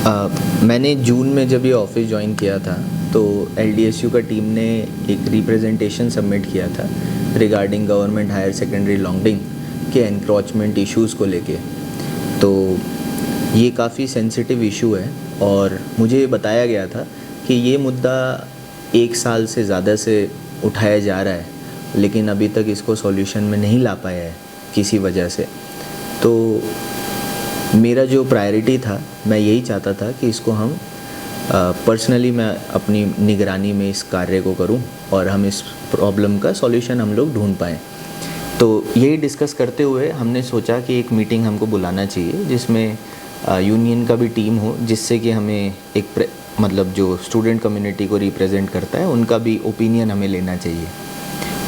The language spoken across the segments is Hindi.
मैंने जून में जब ये ऑफिस ज्वाइन किया था तो एलडीएसयू का टीम ने एक रिप्रेजेंटेशन सबमिट किया था रिगार्डिंग गवर्नमेंट हायर सेकेंडरी लॉन्गडिंग के एनक्रोचमेंट इश्यूज़ को लेके। तो ये काफ़ी सेंसिटिव इशू है और मुझे बताया गया था कि ये मुद्दा 1 साल से ज़्यादा से उठाया जा रहा है, लेकिन अभी तक इसको सॉल्यूशन में नहीं ला पाया है किसी वजह से। तो मेरा जो प्रायोरिटी था, मैं यही चाहता था कि इसको हम पर्सनली मैं अपनी निगरानी में इस कार्य को करूं और हम इस प्रॉब्लम का सॉल्यूशन हम लोग ढूंढ पाएँ। तो यही डिस्कस करते हुए हमने सोचा कि एक मीटिंग हमको बुलाना चाहिए जिसमें यूनियन का भी टीम हो, जिससे कि हमें एक मतलब जो स्टूडेंट कम्युनिटी को रिप्रेजेंट करता है उनका भी ओपिनियन हमें लेना चाहिए।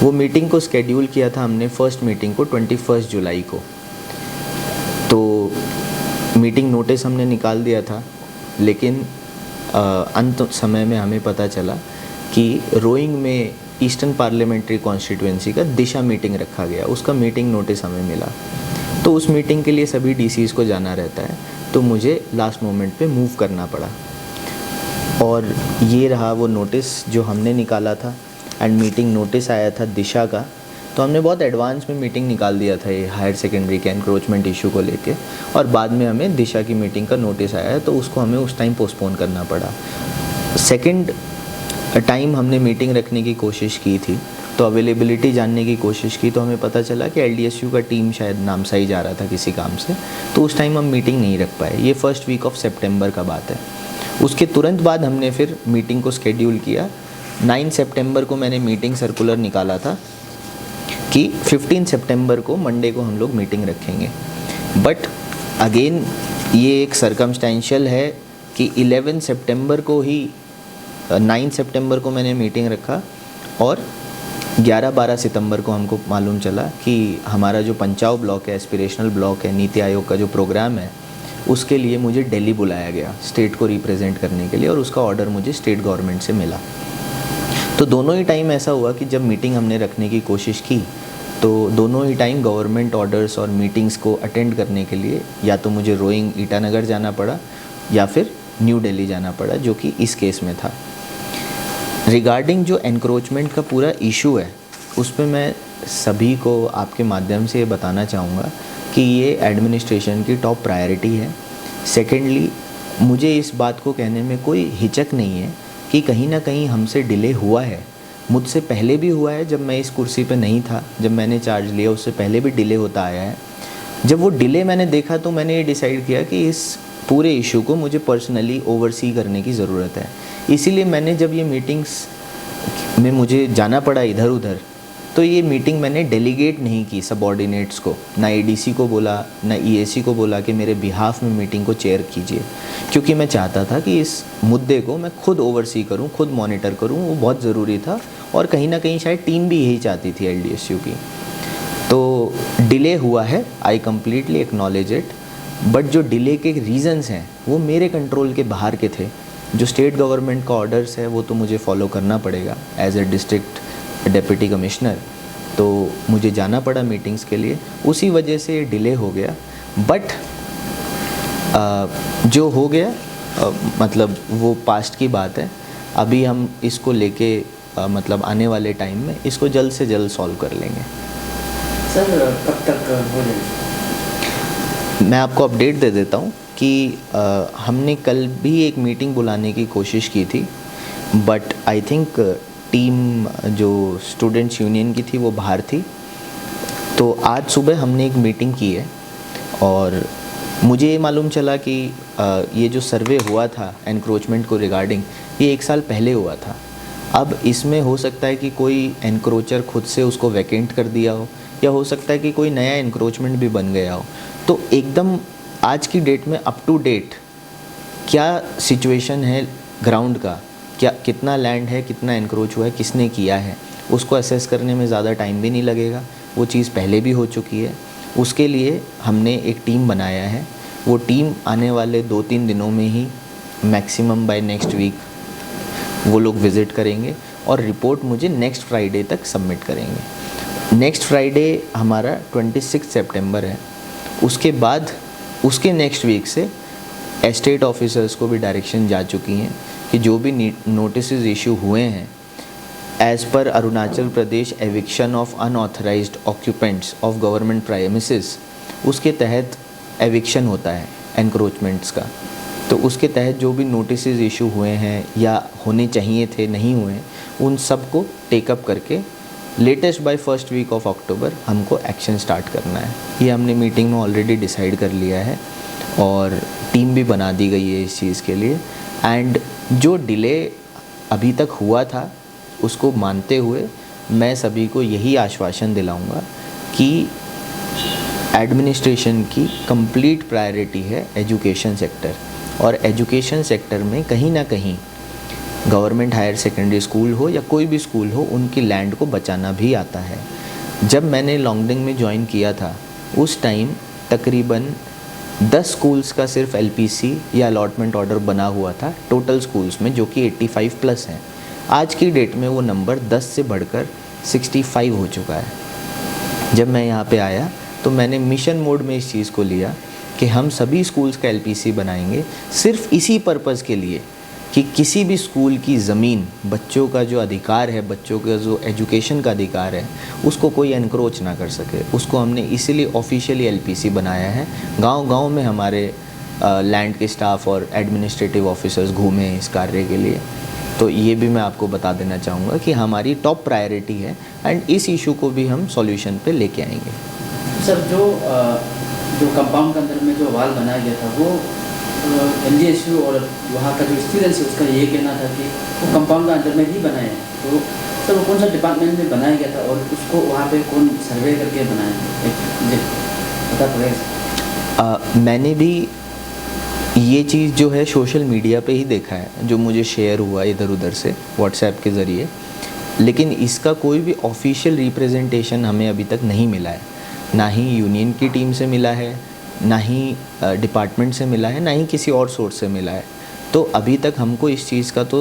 वो मीटिंग को स्केड्यूल किया था हमने फर्स्ट मीटिंग को 21 जुलाई को। तो मीटिंग नोटिस हमने निकाल दिया था, लेकिन अंत समय में हमें पता चला कि रोइंग में ईस्टर्न पार्लियामेंट्री कॉन्स्टिट्यूएंसी का दिशा मीटिंग रखा गया, उसका मीटिंग नोटिस हमें मिला। तो उस मीटिंग के लिए सभी डीसीज़ को जाना रहता है, तो मुझे लास्ट मोमेंट पे मूव करना पड़ा। और ये रहा वो नोटिस जो हमने निकाला था एंड मीटिंग नोटिस आया था दिशा का। तो हमने बहुत एडवांस में मीटिंग निकाल दिया था ये हायर सेकेंडरी के एनक्रोचमेंट इशू को लेके, और बाद में हमें दिशा की मीटिंग का नोटिस आया है तो उसको हमें उस टाइम पोस्टपोन करना पड़ा। सेकंड टाइम हमने मीटिंग रखने की कोशिश की थी, तो अवेलेबिलिटी जानने की कोशिश की, तो हमें पता चला कि एलडीएसयू का टीम शायद नामसाई जा रहा था किसी काम से, तो उस टाइम हम मीटिंग नहीं रख पाए। ये फर्स्ट वीक ऑफ सितंबर का बात है। उसके तुरंत बाद हमने फिर मीटिंग को शेड्यूल किया। 9 सितंबर को मैंने मीटिंग सर्कुलर निकाला था कि 15 सितंबर को मंडे को हम लोग मीटिंग रखेंगे। बट अगेन ये एक सर्कमस्टेंशियल है कि 11 सितंबर को ही 9 सितंबर को मैंने मीटिंग रखा और 11-12 सितंबर को हमको मालूम चला कि हमारा जो पंचाव ब्लॉक है, एस्पिरेशनल ब्लॉक है, नीति आयोग का जो प्रोग्राम है, उसके लिए मुझे दिल्ली बुलाया गया स्टेट को रिप्रेजेंट करने के लिए, और उसका ऑर्डर मुझे स्टेट गवर्नमेंट से मिला। तो दोनों ही टाइम ऐसा हुआ कि जब मीटिंग हमने रखने की कोशिश की तो दोनों ही टाइम गवर्नमेंट ऑर्डर्स और मीटिंग्स को अटेंड करने के लिए या तो मुझे रोइंग ईटानगर जाना पड़ा या फिर न्यू दिल्ली जाना पड़ा, जो कि इस केस में था। रिगार्डिंग जो एनक्रोचमेंट का पूरा इशू है, उस पर मैं सभी को आपके माध्यम से बताना चाहूँगा कि ये एडमिनिस्ट्रेशन की टॉप प्रायोरिटी है। सेकेंडली, मुझे इस बात को कहने में कोई हिचक नहीं है कि कहीं ना कहीं हमसे डिले हुआ है। मुझसे पहले भी हुआ है, जब मैं इस कुर्सी पे नहीं था, जब मैंने चार्ज लिया उससे पहले भी डिले होता आया है। जब वो डिले मैंने देखा तो मैंने ये डिसाइड किया कि इस पूरे इशू को मुझे पर्सनली ओवरसी करने की ज़रूरत है। इसीलिए मैंने जब ये मीटिंग्स में मुझे जाना पड़ा इधर उधर, तो ये मीटिंग मैंने डेलीगेट नहीं की सबऑर्डिनेट्स को, ना एडीसी को बोला, ना ईएसी को बोला कि मेरे बिहाफ में मीटिंग को चेयर कीजिए, क्योंकि मैं चाहता था कि इस मुद्दे को मैं खुद ओवरसी करूं, खुद मॉनिटर करूं। वो बहुत ज़रूरी था और कहीं ना कहीं शायद टीम भी यही चाहती थी एलडीएसयू की। तो डिले हुआ है, I completely acknowledge it, but जो डिले के रीज़न्स हैं वो मेरे कंट्रोल के बाहर के थे। जो स्टेट गवर्नमेंट का ऑर्डर्स है वो तो मुझे फॉलो करना पड़ेगा as a district deputy commissioner, तो मुझे जाना पड़ा मीटिंग्स के लिए, उसी वजह से डिले हो गया। बट जो हो गया मतलब वो पास्ट की बात है। अभी हम इसको लेके मतलब आने वाले टाइम में इसको जल्द से जल्द सॉल्व कर लेंगे। सर कब तक हो जाएगा? मैं आपको अपडेट दे देता हूँ कि हमने कल भी एक मीटिंग बुलाने की कोशिश की थी, बट आई थिंक टीम जो स्टूडेंट्स यूनियन की थी वो बाहर थी। तो आज सुबह हमने एक मीटिंग की है और मुझे ये मालूम चला कि ये जो सर्वे हुआ था एनक्रोचमेंट को रिगार्डिंग, ये 1 साल पहले हुआ था। अब इसमें हो सकता है कि कोई एनक्रोचर खुद से उसको वैकेंट कर दिया हो, या हो सकता है कि कोई नया एनक्रोचमेंट भी बन गया हो। तो एकदम आज की डेट में अप टू डेट क्या सिचुएशन है ग्राउंड का, क्या कितना लैंड है, कितना एनक्रोच हुआ है, किसने किया है, उसको असेस करने में ज़्यादा टाइम भी नहीं लगेगा। वो चीज़ पहले भी हो चुकी है। उसके लिए हमने एक टीम बनाया है। वो टीम आने वाले 2-3 दिनों में ही, मैक्सिमम बाय नेक्स्ट वीक, वो लोग विज़िट करेंगे और रिपोर्ट मुझे नेक्स्ट फ्राइडे तक सबमिट करेंगे। नेक्स्ट फ्राइडे हमारा 26 सितंबर है। उसके बाद उसके नेक्स्ट वीक से एस्टेट ऑफिसर्स को भी डायरेक्शन जा चुकी हैं कि जो भी नोटिस इशू हुए हैं एज़ पर Arunachal Pradesh eviction of unauthorised occupants of government premises, उसके तहत एविक्शन होता है एनक्रोचमेंट्स का। तो उसके तहत जो भी नोटिस इशू हुए हैं या होने चाहिए थे नहीं हुए, उन सब को टेकअप करके latest by first week of October हमको एक्शन स्टार्ट करना है। ये हमने मीटिंग में ऑलरेडी डिसाइड कर लिया है और टीम भी बना दी गई है इस चीज़ के लिए। एंड जो डिले अभी तक हुआ था उसको मानते हुए मैं सभी को यही आश्वासन दिलाऊंगा कि एडमिनिस्ट्रेशन की कंप्लीट प्रायोरिटी है एजुकेशन सेक्टर, और एजुकेशन सेक्टर में कहीं ना कहीं गवर्नमेंट हायर सेकेंडरी स्कूल हो या कोई भी स्कूल हो, उनकी लैंड को बचाना भी आता है। जब मैंने लॉन्गडिंग में ज्वाइन किया था उस टाइम तकरीबन 10 स्कूल्स का सिर्फ एलपीसी या अलॉटमेंट ऑर्डर बना हुआ था टोटल स्कूल्स में, जो कि 85 प्लस हैं। आज की डेट में वो नंबर 10 से बढ़कर 65 हो चुका है। जब मैं यहाँ पे आया तो मैंने मिशन मोड में इस चीज़ को लिया कि हम सभी स्कूल्स का एलपीसी बनाएंगे सिर्फ इसी पर्पज़ के लिए कि किसी भी स्कूल की ज़मीन, बच्चों का जो अधिकार है, बच्चों का जो एजुकेशन का अधिकार है, उसको कोई एनक्रोच ना कर सके। उसको हमने इसीलिए ऑफिशियली एलपीसी बनाया है। गांव-गांव में हमारे लैंड के स्टाफ और एडमिनिस्ट्रेटिव ऑफिसर्स घूमे हैं इस कार्य के लिए। तो ये भी मैं आपको बता देना चाहूँगा कि हमारी टॉप प्रायोरिटी है एंड इस इशू को भी हम सॉल्यूशन पे लेके आएंगे। सर, जो कंपाउंड के अंदर में जो वाल बनाया गया था वो एलडीएसयू और वहाँ का जो स्टूडेंट्स है उसका ये कहना था कि वो कंपाउंड के अंदर में ही बनाए हैं। तो सर वो कौन सा डिपार्टमेंट में बनाया गया था और उसको वहाँ पे कौन सर्वे करके बनाया, मुझे पता पड़ेगा। मैंने भी ये चीज़ जो है सोशल मीडिया पे ही देखा है, जो मुझे शेयर हुआ इधर उधर से व्हाट्सएप के ज़रिए, लेकिन इसका कोई भी ऑफिशियल रिप्रेजेंटेशन हमें अभी तक नहीं मिला है। ना ही यूनियन की टीम से मिला है, ना ही डिपार्टमेंट से मिला है, ना ही किसी और सोर्स से मिला है। तो अभी तक हमको इस चीज़ का तो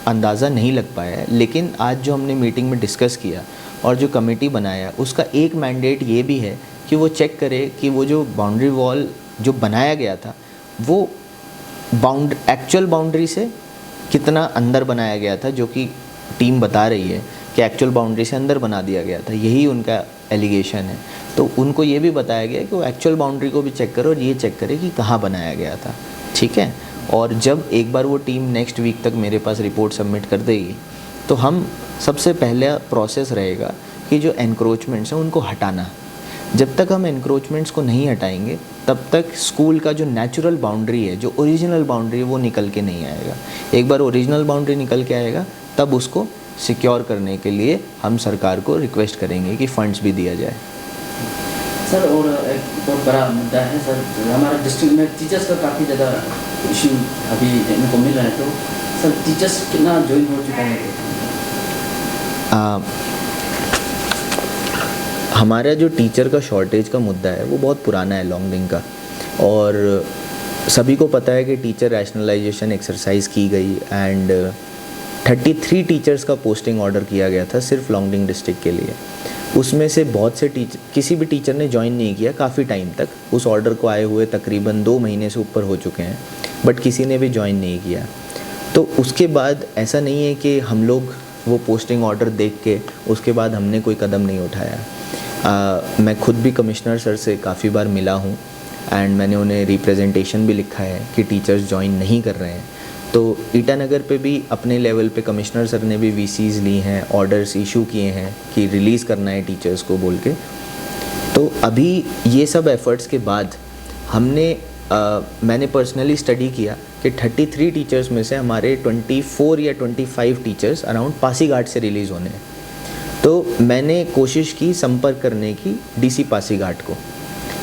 अंदाज़ा नहीं लग पाया है। लेकिन आज जो हमने मीटिंग में डिस्कस किया और जो कमेटी बनाया, उसका एक मैंडेट ये भी है कि वो चेक करे कि वो जो बाउंड्री वॉल जो बनाया गया था वो एक्चुअल बाउंड्री से कितना अंदर बनाया गया था, जो कि टीम बता रही है कि एक्चुअल बाउंड्री से अंदर बना दिया गया था, यही उनका एलिगेशन है। तो उनको ये भी बताया गया कि वो एक्चुअल बाउंड्री को भी चेक करो और ये चेक करे कि कहाँ बनाया गया था, ठीक है। और जब एक बार वो टीम नेक्स्ट वीक तक मेरे पास रिपोर्ट सबमिट कर देगी तो हम सबसे पहला प्रोसेस रहेगा कि जो एनक्रोचमेंट्स हैं उनको हटाना। जब तक हम एनक्रोचमेंट्स को नहीं हटाएंगे तब तक स्कूल का जो नेचुरल बाउंड्री है, जो ओरिजिनल बाउंड्री है, वो निकल के नहीं आएगा। एक बार ओरिजिनल बाउंड्री निकल के आएगा तब उसको सिक्योर करने के लिए हम सरकार को रिक्वेस्ट करेंगे कि फंड्स भी दिया जाए। सर, और एक बहुत बड़ा मुद्दा है सर, हमारे डिस्ट्रिक्ट में टीचर्स का काफ़ी ज़्यादा इशू अभी देखने को मिल रहा है। तो सर टीचर्स कितना ज्वाइन हो चुका है? हमारा जो टीचर का शॉर्टेज का मुद्दा है वो बहुत पुराना है लॉन्गडिंग का, और सभी को पता है कि टीचर रैशनलाइजेशन एक्सरसाइज की गई एंड 33 टीचर्स का पोस्टिंग ऑर्डर किया गया था सिर्फ लॉन्गडिंग डिस्ट्रिक्ट के लिए। उसमें से बहुत से किसी भी टीचर ने ज्वाइन नहीं किया काफ़ी टाइम तक। उस ऑर्डर को आए हुए तकरीबन 2 महीने से ऊपर हो चुके हैं, बट किसी ने भी ज्वाइन नहीं किया। तो उसके बाद ऐसा नहीं है कि हम लोग वो पोस्टिंग ऑर्डर देख के उसके बाद हमने कोई कदम नहीं उठाया। मैं खुद भी कमिश्नर सर से काफ़ी बार मिला हूँ एंड मैंने उन्हें रिप्रेजेंटेशन भी लिखा है कि टीचर्स ज्वाइन नहीं कर रहे हैं। तो ईटानगर पे भी अपने लेवल पे कमिश्नर सर ने भी वीसीज़ ली हैं, ऑर्डर्स इशू किए हैं कि रिलीज़ करना है टीचर्स को बोल के। तो अभी ये सब एफ़र्ट्स के बाद मैंने पर्सनली स्टडी किया कि 33 टीचर्स में से हमारे 24 या 25 टीचर्स अराउंड पासीघाट से रिलीज़ होने हैं। तो मैंने कोशिश की संपर्क करने की डीसी पासीघाट को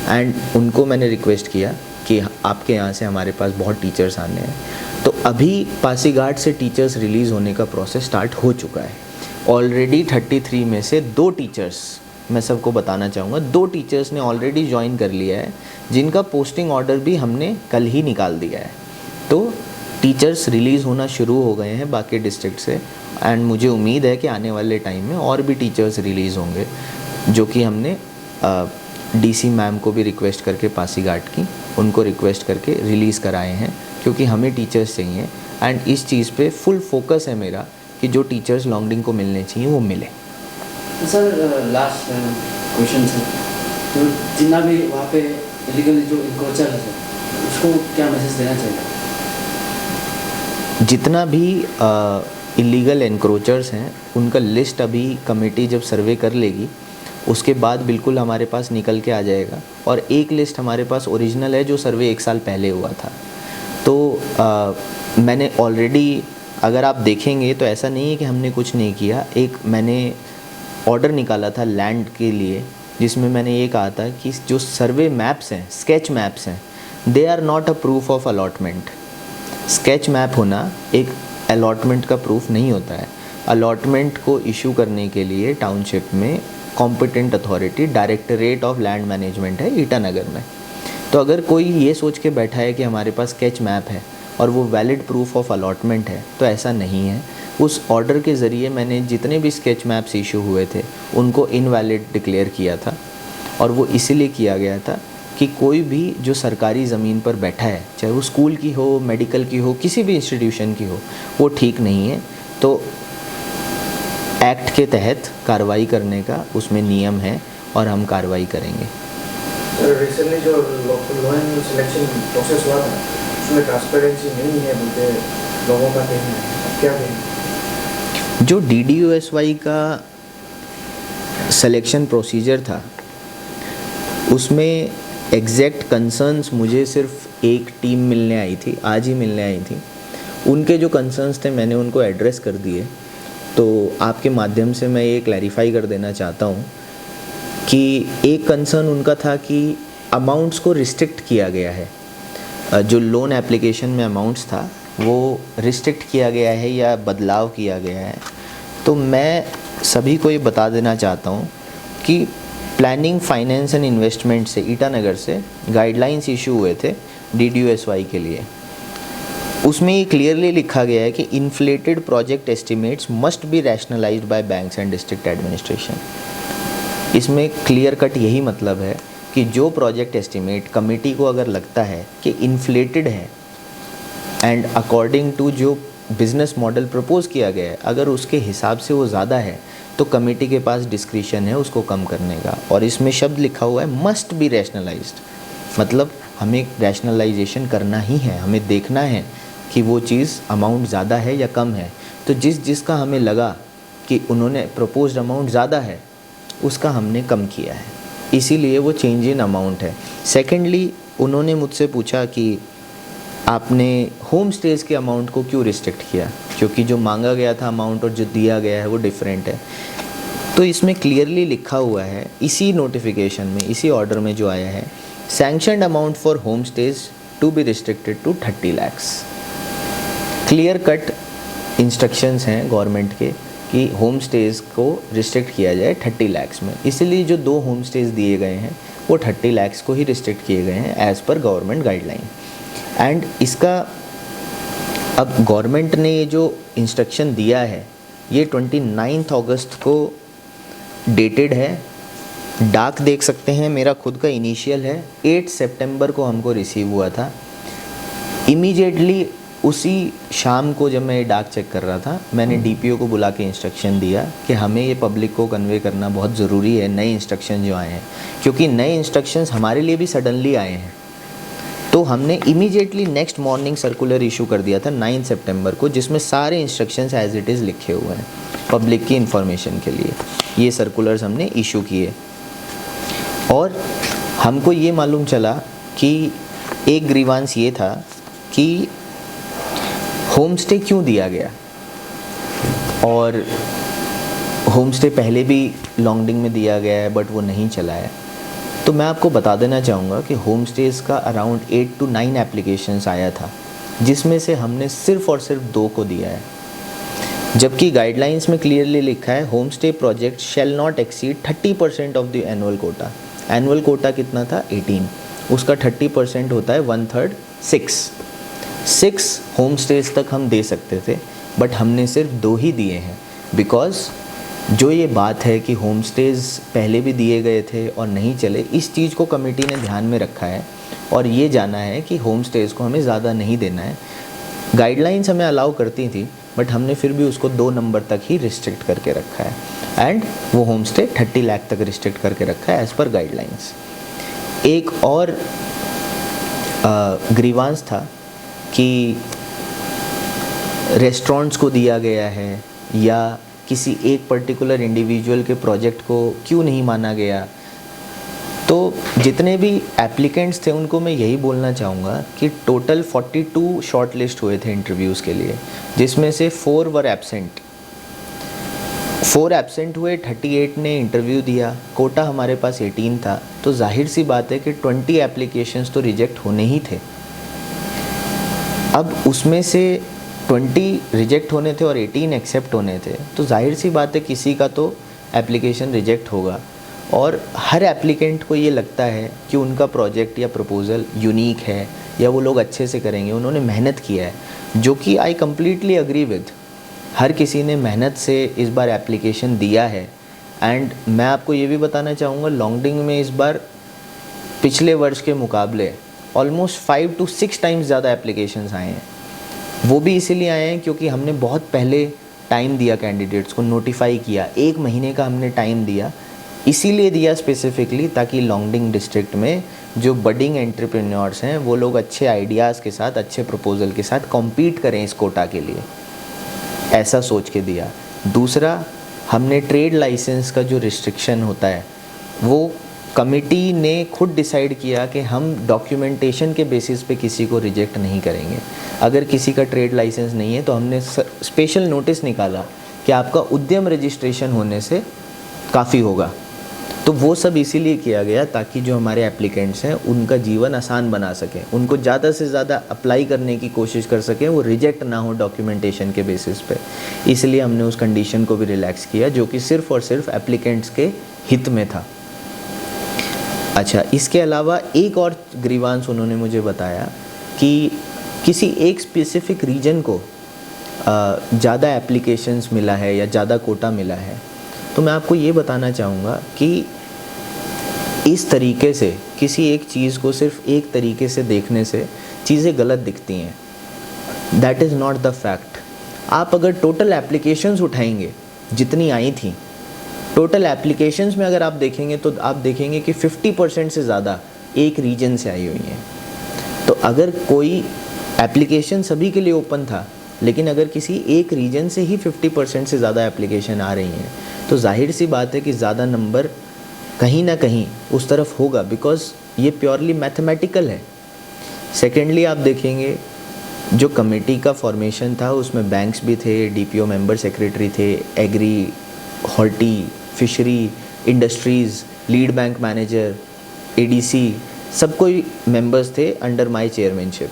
एंड उनको मैंने रिक्वेस्ट किया कि आपके यहाँ से हमारे पास बहुत टीचर्स आने हैं। तो अभी पासीघाट से टीचर्स रिलीज़ होने का प्रोसेस स्टार्ट हो चुका है। ऑलरेडी 33 में से 2 टीचर्स, मैं सबको बताना चाहूँगा, 2 टीचर्स ने ऑलरेडी ज्वाइन कर लिया है, जिनका पोस्टिंग ऑर्डर भी हमने कल ही निकाल दिया है। तो टीचर्स रिलीज़ होना शुरू हो गए हैं बाकी डिस्ट्रिक्ट से एंड मुझे उम्मीद है कि आने वाले टाइम में और भी टीचर्स रिलीज़ होंगे, जो कि हमने डीसी मैम को भी रिक्वेस्ट करके पासीघाट की उनको रिक्वेस्ट करके रिलीज़ कराए हैं, क्योंकि हमें टीचर्स चाहिए। एंड इस चीज़ पे फुल फोकस है मेरा कि जो टीचर्स लॉन्गडिंग को मिलने चाहिए वो मिले। तो सर लास्ट क्वेश्चन है, तो जितना भी वहाँ पे इलीगली जो इंक्रोचर है उसको क्या मैसेज देना चाहिए? जितना भी इलीगल एनक्रोचर्स हैं उनका लिस्ट अभी कमेटी जब सर्वे कर लेगी उसके बाद बिल्कुल हमारे पास निकल के आ जाएगा। और एक लिस्ट हमारे पास ओरिजिनल है जो सर्वे 1 साल पहले हुआ था। तो मैंने ऑलरेडी, अगर आप देखेंगे तो ऐसा नहीं है कि हमने कुछ नहीं किया। एक मैंने ऑर्डर निकाला था लैंड के लिए, जिसमें मैंने ये कहा था कि जो सर्वे मैप्स हैं, स्केच मैप्स हैं, they are not a proof of allotment. Sketch map होना एक अलॉटमेंट का प्रूफ नहीं होता है। अलॉटमेंट को इशू करने के लिए टाउनशिप में competent authority directorate of land management है ईटानगर में। तो अगर कोई ये सोच के बैठा है कि हमारे पास स्केच मैप है और वो वैलिड प्रूफ ऑफ अलॉटमेंट है, तो ऐसा नहीं है। उस ऑर्डर के ज़रिए मैंने जितने भी स्केच मैप्स इशू हुए थे उनको इनवैलिड डिक्लेयर किया था। और वो इसीलिए किया गया था कि कोई भी जो सरकारी ज़मीन पर बैठा है, चाहे वो स्कूल की हो, मेडिकल की हो, किसी भी इंस्टीट्यूशन की हो, वो ठीक नहीं है। तो एक्ट के तहत कार्रवाई करने का उसमें नियम है और हम कार्रवाई करेंगे। रिसेंटली जो लॉ एंड सिलेक्शन प्रोसेस हुआ था उसमें ट्रांसपेरेंसी नहीं है बोलते लोगों का कहना है, क्या कहेंगे? जो DDUSY का सिलेक्शन प्रोसीजर था उसमें एग्जैक्ट कंसर्न्स मुझे सिर्फ एक टीम मिलने आई थी, आज ही मिलने आई थी। उनके जो कंसर्न्स थे मैंने उनको एड्रेस कर दिए। तो आपके माध्यम से मैं ये क्लैरिफाई कर देना चाहता हूँ कि एक कंसर्न उनका था कि अमाउंट्स को रिस्ट्रिक्ट किया गया है। जो लोन एप्लीकेशन में अमाउंट्स था वो रिस्ट्रिक्ट किया गया है या बदलाव किया गया है। तो मैं सभी को ये बता देना चाहता हूँ कि प्लानिंग, फाइनेंस एंड इन्वेस्टमेंट से ईटानगर से गाइडलाइंस इशू हुए थे DDUSY के लिए। उसमें ये क्लियरली लिखा गया है कि inflated project estimates must be rationalised bye banks and district administration. इसमें क्लियर कट यही मतलब है कि जो प्रोजेक्ट एस्टिमेट कमेटी को अगर लगता है कि इन्फ्लेटेड है एंड अकॉर्डिंग टू जो बिज़नेस मॉडल प्रपोज किया गया है, अगर उसके हिसाब से वो ज़्यादा है तो कमेटी के पास डिस्क्रिशन है उसको कम करने का। और इसमें शब्द लिखा हुआ है मस्ट बी रैशनलाइज्ड, मतलब हमें रैशनलाइजेशन करना ही है। हमें देखना है कि वो चीज़ अमाउंट ज़्यादा है या कम है। तो जिसका हमें लगा कि उन्होंने प्रपोज्ड अमाउंट ज़्यादा है उसका हमने कम किया है, इसीलिए वो चेंज इन अमाउंट है। सेकेंडली उन्होंने मुझसे पूछा कि आपने होम स्टेज़ के अमाउंट को क्यों रिस्ट्रिक्ट किया, क्योंकि जो मांगा गया था अमाउंट और जो दिया गया है वो डिफरेंट है। तो इसमें क्लियरली लिखा हुआ है इसी नोटिफिकेशन में, इसी ऑर्डर में जो आया है, sanctioned amount for home stage to be restricted to 30 lakhs। Clear cut instructions हैं गवर्नमेंट के कि होम स्टेज को रिस्ट्रिक्ट किया जाए 30 lakhs में। इसलिए जो 2 होम स्टेज दिए गए हैं वो 30 lakhs को ही रिस्ट्रिक्ट किए गए हैं एज़ पर गवर्नमेंट गाइडलाइन। एंड इसका अब गवर्नमेंट ने ये जो इंस्ट्रक्शन दिया है ये 29 अगस्त को डेटेड है। डाक देख सकते हैं, मेरा खुद का इनिशियल है। 8 सितंबर को हमको रिसीव हुआ था। इमीडिएटली उसी शाम को जब मैं ये डाक चेक कर रहा था, मैंने DPO को बुला के इंस्ट्रक्शन दिया कि हमें ये पब्लिक को कन्वे करना बहुत ज़रूरी है, नए इंस्ट्रक्शन जो आए हैं, क्योंकि नए इंस्ट्रक्शंस हमारे लिए भी सडनली आए हैं। तो हमने immediately next morning circular issue कर दिया था 9 सितंबर को, जिसमें सारे इंस्ट्रक्शंस एज इट इज़ लिखे हुए हैं पब्लिक की इंफॉर्मेशन के लिए। ये सर्कुलर्स हमने इशू किए और हमको ये मालूम चला कि एक ग्रीवांस ये था कि होम स्टे क्यों दिया गया, और होम स्टे पहले भी लॉन्गडिंग में दिया गया है बट वो नहीं चला है। तो मैं आपको बता देना चाहूँगा कि होम स्टेज का अराउंड 8 to 9 एप्लीकेशंस आया था, जिसमें से हमने सिर्फ और सिर्फ 2 को दिया है, जबकि गाइडलाइंस में क्लियरली लिखा है home stay project shall not exceed 30% of the annual quota. Annual quota कितना था? 18, उसका 30% होता है 1/3, 6 होम स्टेज तक हम दे सकते थे, बट हमने सिर्फ 2 ही दिए हैं। बिकॉज जो ये बात है कि होम स्टेज पहले भी दिए गए थे और नहीं चले, इस चीज़ को कमेटी ने ध्यान में रखा है और ये जाना है कि होम स्टेज़ को हमें ज़्यादा नहीं देना है। गाइडलाइंस हमें अलाउ करती थी, बट हमने फिर भी उसको 2 नंबर तक ही रिस्ट्रिक्ट करके रखा है, एंड वो होम स्टे 30 लाख तक रिस्ट्रिक्ट करके रखा है एज़ पर गाइडलाइंस। एक और ग्रीवांस था कि रेस्टोरेंट्स को दिया गया है या किसी एक पर्टिकुलर इंडिविजुअल के प्रोजेक्ट को क्यों नहीं माना गया। तो जितने भी एप्लीकेंट्स थे उनको मैं यही बोलना चाहूँगा कि टोटल 42 शॉर्ट लिस्ट हुए थे इंटरव्यूज़ के लिए, जिसमें से 4 वर एब्सेंट। 4 एब्सेंट हुए, 38 ने इंटरव्यू दिया, कोटा हमारे पास 18 था, तो जाहिर सी बात है कि 20 एप्लीकेशंस तो रिजेक्ट होने ही थे। अब उसमें से 20 रिजेक्ट होने थे और 18 एक्सेप्ट होने थे, तो जाहिर सी बात है किसी का तो एप्लीकेशन रिजेक्ट होगा। और हर एप्लीकेंट को ये लगता है कि उनका प्रोजेक्ट या प्रपोज़ल यूनिक है या वो लोग अच्छे से करेंगे, उन्होंने मेहनत किया है, जो कि आई कम्प्लीटली अग्री विद। हर किसी ने मेहनत से इस बार एप्लीकेशन दिया है। एंड मैं आपको ये भी बताना चाहूँगा, लॉन्गडिंग में इस बार पिछले वर्ष के मुकाबले ऑलमोस्ट 5 to 6 टाइम्स ज़्यादा एप्लीकेशंस आए हैं। वो भी इसीलिए आए हैं क्योंकि हमने बहुत पहले टाइम दिया, कैंडिडेट्स को नोटिफाई किया, 1 महीने का हमने टाइम दिया। इसीलिए दिया स्पेसिफिकली ताकि लॉन्गडिंग डिस्ट्रिक्ट में जो बडिंग एंटरप्रेन्योर्स हैं वो लोग अच्छे आइडियाज़ के साथ, अच्छे प्रपोजल के साथ कॉम्पीट करें इस कोटा के लिए, ऐसा सोच के दिया। दूसरा, हमने ट्रेड लाइसेंस का जो रिस्ट्रिक्शन होता है वो कमिटी ने खुद डिसाइड किया कि हम डॉक्यूमेंटेशन के बेसिस पे किसी को रिजेक्ट नहीं करेंगे। अगर किसी का ट्रेड लाइसेंस नहीं है तो हमने स्पेशल नोटिस निकाला कि आपका उद्यम रजिस्ट्रेशन होने से काफ़ी होगा। तो वो सब इसीलिए किया गया ताकि जो हमारे एप्लीकेंट्स हैं उनका जीवन आसान बना सकें, उनको ज़्यादा से ज़्यादा अप्लाई करने की कोशिश कर सकें, वो रिजेक्ट ना हो डॉक्यूमेंटेशन के बेसिस पे। इसलिए हमने उस कंडीशन को भी रिलैक्स किया जो कि सिर्फ़ और सिर्फ एप्लीकेंट्स के हित में था। अच्छा, इसके अलावा एक और ग्रीवांस उन्होंने मुझे बताया कि किसी एक स्पेसिफिक रीजन को ज़्यादा एप्लीकेशंस मिला है या ज़्यादा कोटा मिला है। तो मैं आपको ये बताना चाहूँगा कि इस तरीके से किसी एक चीज़ को सिर्फ एक तरीके से देखने से चीज़ें गलत दिखती हैं। That is not the fact. आप अगर टोटल एप्लीकेशंस उठाएंगे जितनी आई थी, टोटल एप्लीकेशंस में अगर आप देखेंगे तो आप देखेंगे कि 50% से ज़्यादा एक रीजन से आई हुई हैं। तो अगर कोई एप्लीकेशन सभी के लिए ओपन था, लेकिन अगर किसी एक रीजन से ही 50% से ज़्यादा एप्लीकेशन आ रही हैं, तो जाहिर सी बात है कि ज़्यादा नंबर कहीं ना कहीं उस तरफ होगा, बिकॉज़ ये प्योरली मैथमेटिकल है। सेकेंडली, आप देखेंगे जो कमेटी का फॉर्मेशन था उसमें बैंक्स भी थे, डीपीओ मेंबर सेक्रेटरी थे, agri, horti, fishery, industries, lead bank manager, ADC, सब कोई मेंबर्स थे अंडर माय चेयरमैनशिप।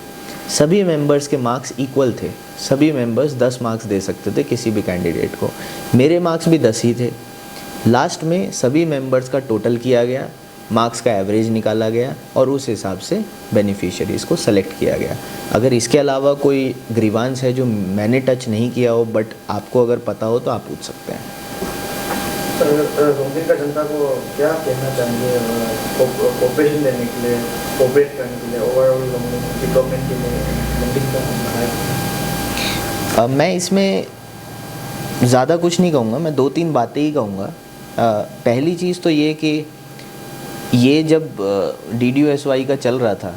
सभी मेंबर्स के मार्क्स इक्वल थे, सभी मेंबर्स 10 मार्क्स दे सकते थे किसी भी कैंडिडेट को। मेरे मार्क्स भी 10 ही थे। लास्ट में सभी मेंबर्स का टोटल किया गया, मार्क्स का एवरेज निकाला गया और उस हिसाब से बेनिफिशियरीज़ को सेलेक्ट किया गया। अगर इसके अलावा कोई ग्रीवांस है जो मैंने टच नहीं किया हो बट आपको अगर पता हो तो आप पूछ सकते हैं। लॉन्गडिंग का जनता को क्या कहना चाहेंगे कोऑपरेशन देने के लिए, कोऑपरेट करने के लिए, ओवरऑल लॉन्गडिंग डेवलपमेंट के लिए लॉन्गडिंग का? मैं इसमें ज़्यादा कुछ नहीं कहूँगा, मैं 2-3 बातें ही कहूँगा। पहली चीज़ तो ये कि ये जब DDOSY का चल रहा था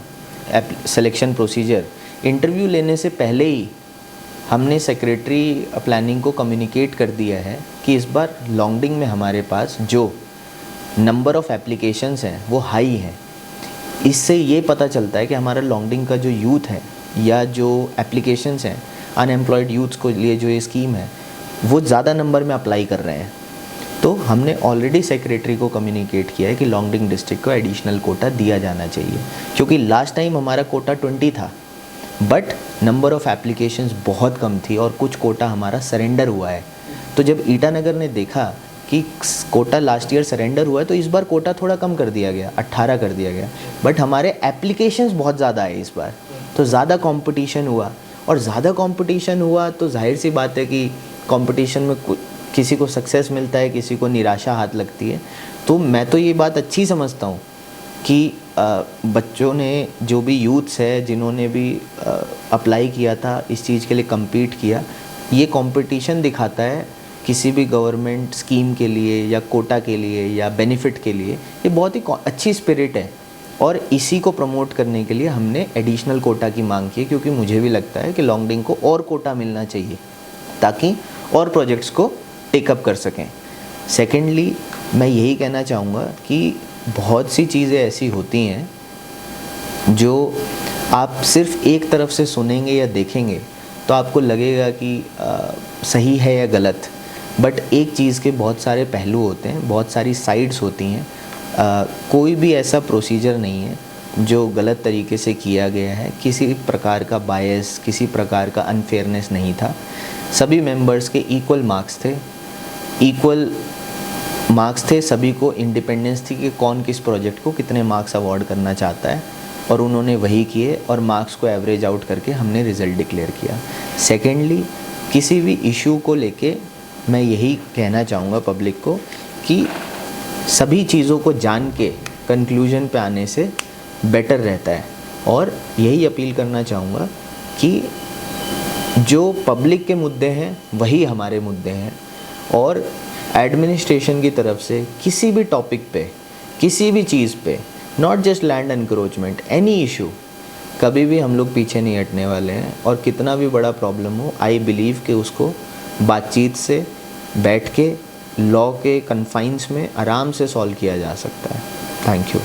सिलेक्शन प्रोसीजर, इंटरव्यू लेने से पहले ही हमने सेक्रेटरी प्लानिंग को कम्युनिकेट कर दिया है कि इस बार लॉन्गडिंग में हमारे पास जो नंबर ऑफ़ एप्लीकेशंस हैं वो हाई है। इससे ये पता चलता है कि हमारा लॉन्गडिंग का जो यूथ है या जो एप्लीकेशंस हैं अनएम्प्लॉयड यूथ्स को लिए जो ये स्कीम है वो ज़्यादा नंबर में अप्लाई कर रहे हैं। तो हमने ऑलरेडी सेक्रेटरी को कम्युनिकेट किया है कि लॉन्गडिंग डिस्ट्रिक्ट को एडिशनल कोटा दिया जाना चाहिए, क्योंकि लास्ट टाइम हमारा कोटा 20 था बट नंबर ऑफ़ एप्लीकेशंस बहुत कम थी और कुछ कोटा हमारा सरेंडर हुआ है। तो जब ईटानगर ने देखा कि कोटा लास्ट ईयर सरेंडर हुआ है तो इस बार कोटा थोड़ा कम कर दिया गया, 18 कर दिया गया, बट हमारे एप्लीकेशंस बहुत ज़्यादा आए इस बार, तो ज़्यादा कंपटीशन हुआ। और ज़्यादा कंपटीशन हुआ तो जाहिर सी बात है कि कंपटीशन में किसी को सक्सेस मिलता है, किसी को निराशा हाथ लगती है। तो मैं तो ये बात अच्छी समझता हूँ कि बच्चों ने जो भी यूथ्स है जिन्होंने भी अप्लाई किया था इस चीज़ के लिए compete किया, ये कंपटीशन दिखाता है किसी भी गवर्नमेंट स्कीम के लिए या कोटा के लिए या बेनिफिट के लिए। ये बहुत ही अच्छी स्पिरिट है और इसी को प्रमोट करने के लिए हमने एडिशनल कोटा की मांग की है, क्योंकि मुझे भी लगता है कि लॉन्गडिंग को और कोटा मिलना चाहिए ताकि और प्रोजेक्ट्स को टेकअप कर सकें। सेकेंडली मैं यही कहना चाहूँगा कि बहुत सी चीज़ें ऐसी होती हैं जो आप सिर्फ एक तरफ से सुनेंगे या देखेंगे तो आपको लगेगा कि सही है या गलत, बट एक चीज़ के बहुत सारे पहलू होते हैं, बहुत सारी साइड्स होती हैं। कोई भी ऐसा प्रोसीजर नहीं है जो गलत तरीके से किया गया है, किसी प्रकार का बायस, किसी प्रकार का अनफेयरनेस नहीं था। सभी मेंबर्स के इक्वल मार्क्स थे, सभी को इंडिपेंडेंस थी कि कौन किस प्रोजेक्ट को कितने मार्क्स अवार्ड करना चाहता है और उन्होंने वही किए और मार्क्स को एवरेज आउट करके हमने रिज़ल्ट डिक्लेयर किया। सेकेंडली, किसी भी इशू को लेके मैं यही कहना चाहूँगा पब्लिक को कि सभी चीज़ों को जान के कंक्लूजन पे आने से बेटर रहता है, और यही अपील करना चाहूँगा कि जो पब्लिक के मुद्दे हैं वही हमारे मुद्दे हैं, और एडमिनिस्ट्रेशन की तरफ से किसी भी टॉपिक पे, किसी भी चीज़ पे, not just land encroachment, any issue, कभी भी हम लोग पीछे नहीं हटने वाले हैं। और कितना भी बड़ा प्रॉब्लम हो, आई बिलीव कि उसको बातचीत से बैठ के लॉ के कन्फाइंस में आराम से सॉल्व किया जा सकता है। Thank you.